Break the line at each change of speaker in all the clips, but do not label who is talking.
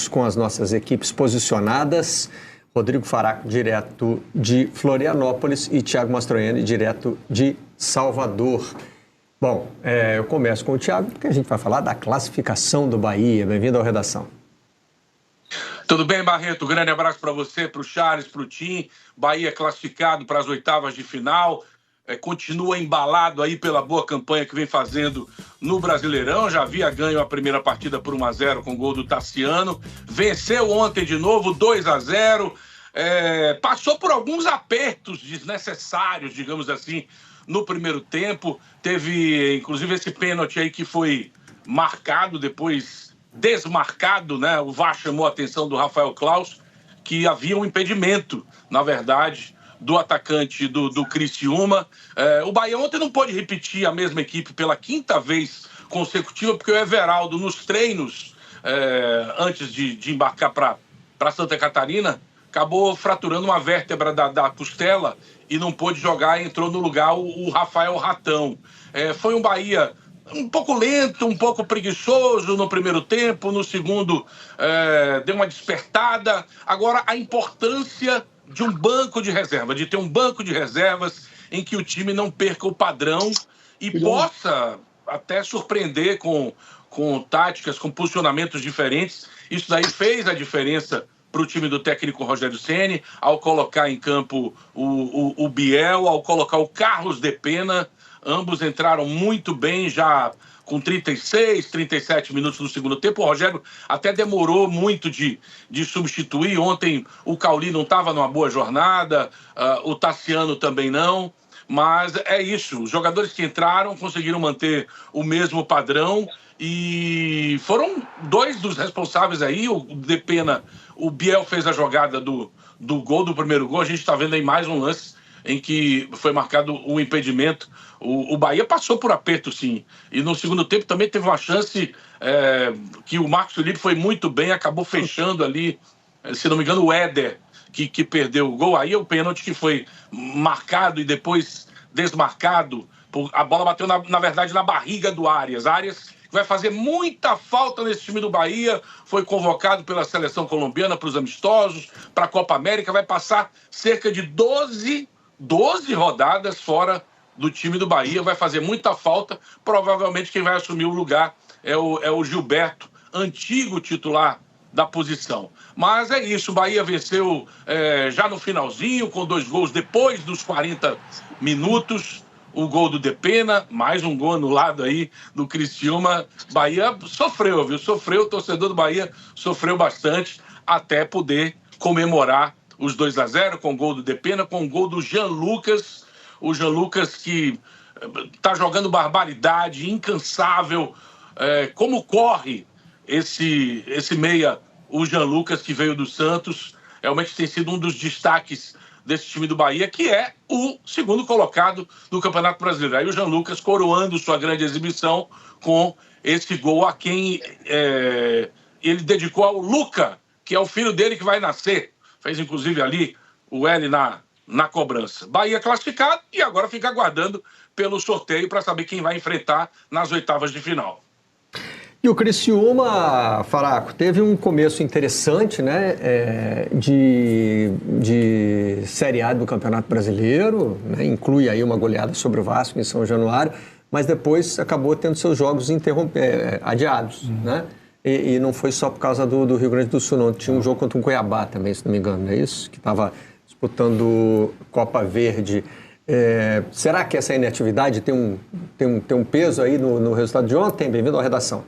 com as nossas equipes posicionadas. Rodrigo Faraco, direto de Florianópolis, e Thiago Mastroianni, direto de Salvador. Bom, eu começo com o Thiago, porque a gente vai falar da classificação do Bahia. Bem-vindo ao Redação.
Tudo bem, Barreto? Grande abraço para você, para o Charles, para o Tim. Bahia classificado para as oitavas de final. Continua embalado aí pela boa campanha que vem fazendo no Brasileirão. Já havia ganho a primeira partida por 1-0 com o gol do Tassiano. Venceu ontem de novo, 2-0. Passou por alguns apertos desnecessários, digamos assim, no primeiro tempo. Teve, inclusive, esse pênalti aí que foi marcado, depois desmarcado, né? O VAR chamou a atenção do Rafael Claus, que havia um impedimento, na verdade, do atacante do Criciúma. O Bahia ontem não pôde repetir a mesma equipe pela quinta vez consecutiva, porque o Everaldo, nos treinos, antes de embarcar para Santa Catarina, acabou fraturando uma vértebra da costela e não pôde jogar, entrou no lugar o Rafael Ratão. Foi um Bahia um pouco lento, um pouco preguiçoso no primeiro tempo, no segundo deu uma despertada. Agora, a importância de um banco de reserva, de ter um banco de reservas em que o time não perca o padrão e possa até surpreender com táticas, com posicionamentos diferentes. Isso daí fez a diferença para o time do técnico Rogério Ceni, ao colocar em campo o Biel, ao colocar o Carlos de Pena. Ambos entraram muito bem, já com 36, 37 minutos no segundo tempo. O Rogério até demorou muito de substituir. Ontem o Cauli não estava numa boa jornada, o Tassiano também não. Mas é isso, os jogadores que entraram conseguiram manter o mesmo padrão e foram dois dos responsáveis aí. O Depena, o Biel fez a jogada do gol, do primeiro gol. A gente está vendo aí mais um lance em que foi marcado o impedimento. O Bahia passou por aperto, sim. E no segundo tempo também teve uma chance que o Marcos Felipe foi muito bem, acabou fechando ali, se não me engano, o Éder, que perdeu o gol. Aí o pênalti que foi marcado e depois desmarcado. A bola bateu, na verdade, na barriga do Arias. Arias vai fazer muita falta nesse time do Bahia, foi convocado pela seleção colombiana para os amistosos, para a Copa América, vai passar cerca de 12 rodadas fora do time do Bahia, vai fazer muita falta. Provavelmente quem vai assumir o lugar é o Gilberto, antigo titular da posição. Mas é isso, o Bahia venceu já no finalzinho, com 2 gols depois dos 40 minutos. O gol do Depena, mais um gol anulado aí do Criciúma. Bahia sofreu, viu? Sofreu, o torcedor do Bahia sofreu bastante até poder comemorar os 2-0 com o gol do Depena, com o gol do Jean Lucas. O Jean Lucas que está jogando barbaridade, incansável. Como corre esse meia, o Jean Lucas, que veio do Santos. Realmente tem sido um dos destaques desse time do Bahia, que é o segundo colocado do Campeonato Brasileiro. Aí o Jean Lucas coroando sua grande exibição com esse gol a quem ele dedicou ao Luca, que é o filho dele que vai nascer. Fez, inclusive, ali o L na cobrança. Bahia classificado e agora fica aguardando pelo sorteio para saber quem vai enfrentar nas oitavas de final.
E o Criciúma, Faraco, teve um começo interessante, né, de Série A do Campeonato Brasileiro, né, inclui aí uma goleada sobre o Vasco em São Januário, mas depois acabou tendo seus jogos adiados, né? E não foi só por causa do Rio Grande do Sul, não. Tinha um jogo contra um Cuiabá também, se não me engano, não é isso? Que estava disputando Copa Verde. Será que essa inatividade tem um peso aí no resultado de ontem? Bem-vindo à Redação.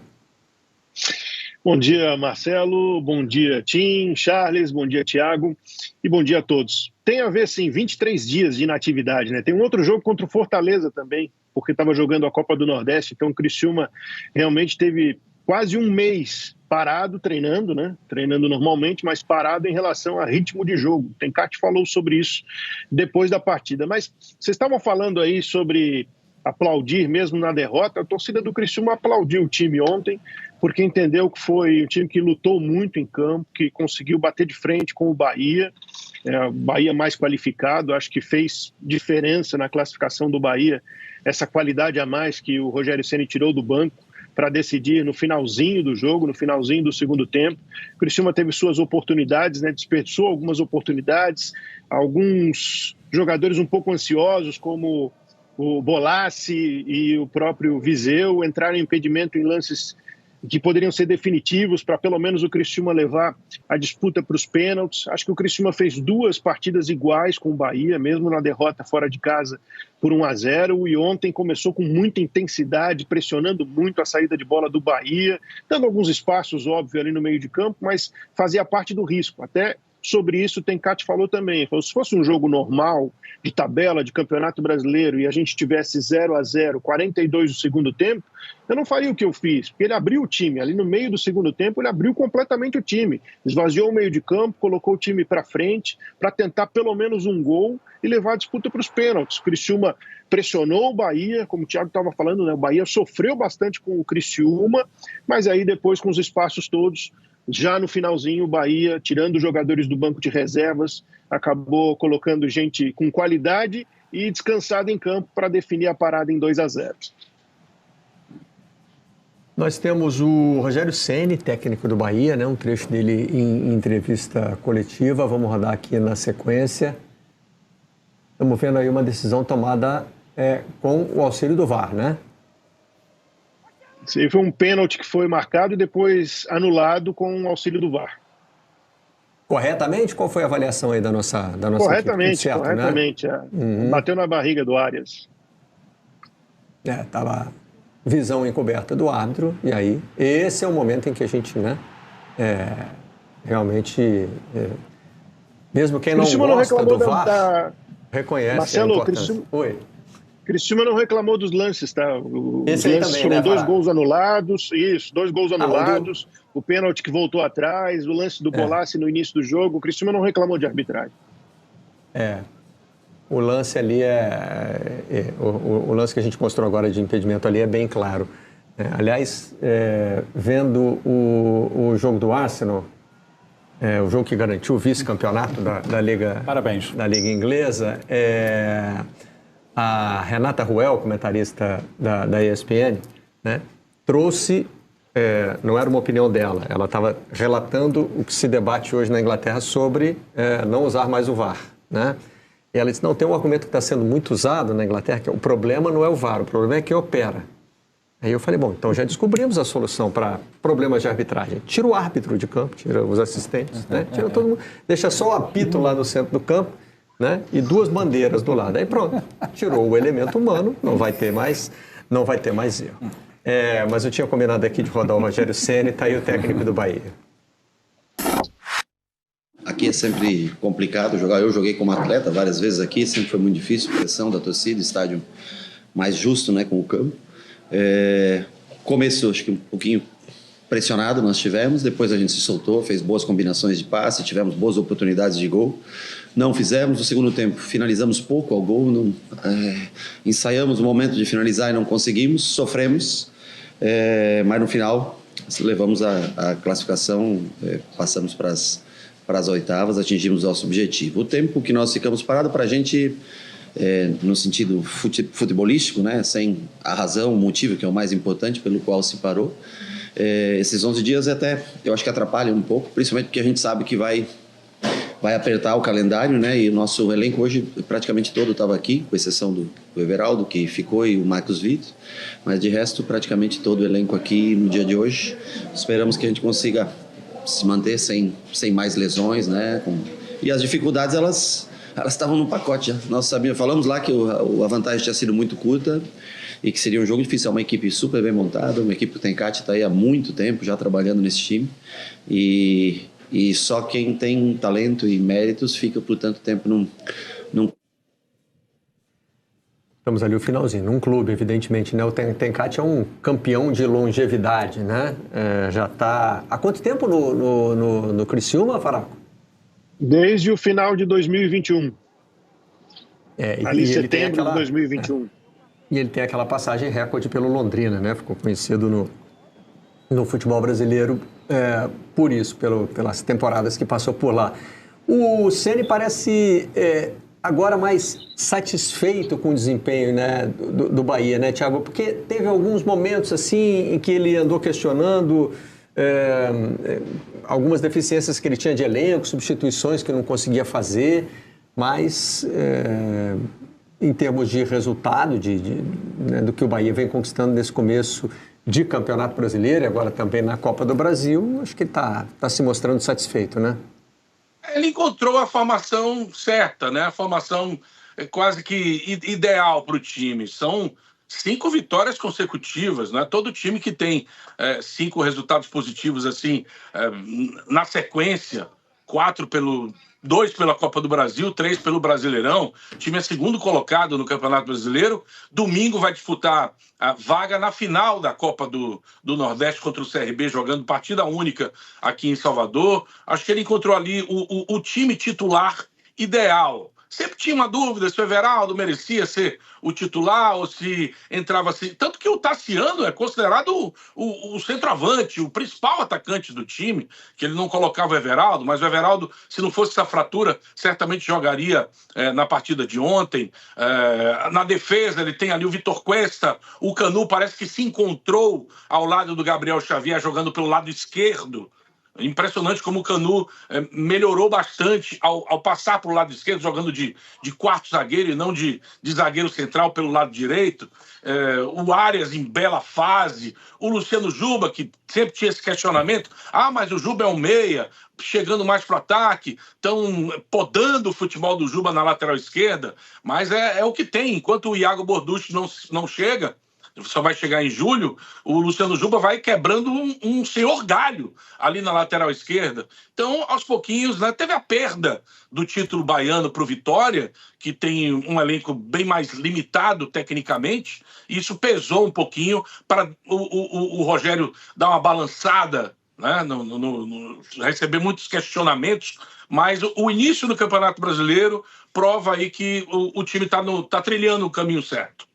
Bom dia, Marcelo. Bom dia, Tim, Charles. Bom dia, Thiago. E bom dia a todos. Tem a ver, sim, 23 dias de inatividade, né? Tem um outro jogo contra o Fortaleza também, porque estava jogando a Copa do Nordeste. Então, o Criciúma realmente teve quase um mês parado, treinando, né? Treinando normalmente, mas parado em relação a ritmo de jogo. O Tencati falou sobre isso depois da partida. Mas vocês estavam falando aí sobre aplaudir mesmo na derrota. A torcida do Criciúma aplaudiu o time ontem, porque entendeu que foi um time que lutou muito em campo, que conseguiu bater de frente com o Bahia. O Bahia mais qualificado, acho que fez diferença na classificação do Bahia, essa qualidade a mais que o Rogério Ceni tirou do banco. para decidir no finalzinho do jogo, no finalzinho do segundo tempo. O Criciúma teve suas oportunidades, né? Desperdiçou algumas oportunidades, alguns jogadores um pouco ansiosos, como o Bolassi e o próprio Viseu, entraram em impedimento em lances que poderiam ser definitivos para pelo menos o Criciúma levar a disputa para os pênaltis. Acho que o Criciúma fez 2 partidas iguais com o Bahia, mesmo na derrota fora de casa por 1-0, e ontem começou com muita intensidade, pressionando muito a saída de bola do Bahia, dando alguns espaços, óbvio, ali no meio de campo, mas fazia parte do risco. Até sobre isso o Tencati falou também. Falou, se fosse um jogo normal, de tabela, de Campeonato Brasileiro, e a gente tivesse 0-0, 42 do segundo tempo, eu não faria o que eu fiz, porque ele abriu o time. Ali no meio do segundo tempo, ele abriu completamente o time. Esvaziou o meio de campo, colocou o time para frente, para tentar pelo menos um gol e levar a disputa para os pênaltis. O Criciúma pressionou o Bahia, como o Thiago estava falando, né? O Bahia sofreu bastante com o Criciúma, mas aí depois, com os espaços todos, já no finalzinho, o Bahia, tirando os jogadores do banco de reservas, acabou colocando gente com qualidade e descansada em campo para definir a parada em 2-0.
Nós temos o Rogério Ceni, técnico do Bahia, né? Um trecho dele em entrevista coletiva. Vamos rodar aqui na sequência. Estamos vendo aí uma decisão tomada com o auxílio do VAR, né?
Sim, foi um pênalti que foi marcado e depois anulado com o auxílio do VAR.
Corretamente? Qual foi a avaliação aí da nossa
corretamente,
equipe? Certo,
corretamente.
né?
Bateu na barriga do Arias.
Estava visão encoberta do árbitro, e aí esse é o momento em que a gente, né, realmente, mesmo quem não gosta do VAR, reconhece
Marcelo,
a importância. Oi.
Criciúma não reclamou dos lances, tá? Os
lances
também, foram, né, 2 gols anulados, isso, 2 gols anulados, o pênalti que voltou atrás, o lance do Bolassi no início do jogo. O Criciúma não reclamou de arbitragem.
O lance ali o lance que a gente mostrou agora de impedimento ali é bem claro. Aliás, vendo o jogo do Arsenal, o jogo que garantiu o vice-campeonato da Liga,
parabéns,
da Liga Inglesa, a Renata Ruel, comentarista da ESPN, né, trouxe, não era uma opinião dela, ela estava relatando o que se debate hoje na Inglaterra sobre não usar mais o VAR, né? E ela disse, não, tem um argumento que está sendo muito usado na Inglaterra, que o problema não é o VAR, o problema é quem opera. Aí eu falei, bom, então já descobrimos a solução para problemas de arbitragem. Tira o árbitro de campo, tira os assistentes, né? Tira todo mundo, deixa só o apito lá no centro do campo, né? E 2 bandeiras do lado. Aí pronto, tirou o elemento humano, não vai ter mais erro. Mas eu tinha combinado aqui de rodar o Rogério Ceni, está aí o técnico do Bahia.
Aqui é sempre complicado jogar. Eu joguei como atleta várias vezes aqui, sempre foi muito difícil, pressão da torcida, estádio mais justo, né, com o campo. Começo, acho que um pouquinho pressionado nós tivemos, depois a gente se soltou, fez boas combinações de passe, tivemos boas oportunidades de gol. Não fizemos, no segundo tempo finalizamos pouco ao gol, ensaiamos o momento de finalizar e não conseguimos, sofremos, mas no final levamos a classificação, passamos para as oitavas, atingimos nosso objetivo. O tempo que nós ficamos parados, para a gente, no sentido futebolístico, né, sem a razão, o motivo que é o mais importante pelo qual se parou, esses 11 dias até, eu acho que atrapalham um pouco, principalmente porque a gente sabe que vai apertar o calendário, né, e o nosso elenco hoje praticamente todo estava aqui, com exceção do Everaldo, que ficou, e o Marcos Vitor, mas de resto praticamente todo o elenco aqui no dia de hoje. Esperamos que a gente consiga se manter sem mais lesões, né? E as dificuldades, elas estavam no pacote. Nós falamos lá que a vantagem tinha sido muito curta e que seria um jogo difícil. É uma equipe super bem montada, uma equipe que o Tencati está aí há muito tempo já trabalhando nesse time, e só quem tem talento e méritos fica por tanto tempo num...
Estamos ali o finalzinho, num clube, evidentemente, né? O Tencati é um campeão de longevidade, né? Já está... Há quanto tempo no Criciúma, Faraco?
Desde o final de 2021. Ali em setembro de 2021.
E ele tem aquela passagem recorde pelo Londrina, né? Ficou conhecido no futebol brasileiro por isso, pelas temporadas que passou por lá. O Ceni parece agora mais satisfeito com o desempenho, né, do Bahia, né, Thiago? Porque teve alguns momentos assim em que ele andou questionando algumas deficiências que ele tinha de elenco, substituições que não conseguia fazer, mas em termos de resultado né, do que o Bahia vem conquistando nesse começo de Campeonato Brasileiro e agora também na Copa do Brasil, acho que ele tá se mostrando satisfeito, né?
Ele encontrou a formação certa, né? A formação quase que ideal para o time. São 5 vitórias consecutivas, né? Todo time que tem 5 resultados positivos assim na sequência, 2 pela Copa do Brasil, 3 pelo Brasileirão. O time é segundo colocado no Campeonato Brasileiro. Domingo vai disputar a vaga na final da Copa do Nordeste contra o CRB, jogando partida única aqui em Salvador. Acho que ele encontrou ali o time titular ideal. Sempre tinha uma dúvida se o Everaldo merecia ser o titular ou se entrava assim. Tanto que o Tassiano é considerado o centroavante, o principal atacante do time, que ele não colocava o Everaldo, mas o Everaldo, se não fosse essa fratura, certamente jogaria na partida de ontem. Na defesa, ele tem ali o Vitor Cuesta, o Canu parece que se encontrou ao lado do Gabriel Xavier, jogando pelo lado esquerdo. Impressionante como o Canu melhorou bastante ao passar para o lado esquerdo, jogando de quarto zagueiro e não de zagueiro central pelo lado direito. O Arias em bela fase. O Luciano Juba, que sempre tinha esse questionamento. Mas o Juba é um meia, chegando mais para o ataque. Estão podando o futebol do Juba na lateral esquerda. Mas é o que tem. Enquanto o Iago Borducci não chega, só vai chegar em julho, o Luciano Juba vai quebrando um senhor galho ali na lateral esquerda. Então, aos pouquinhos, né, teve a perda do título baiano para o Vitória, que tem um elenco bem mais limitado tecnicamente, e isso pesou um pouquinho para o Rogério dar uma balançada, né, receber muitos questionamentos, mas o início do Campeonato Brasileiro prova aí que o time está trilhando o caminho certo.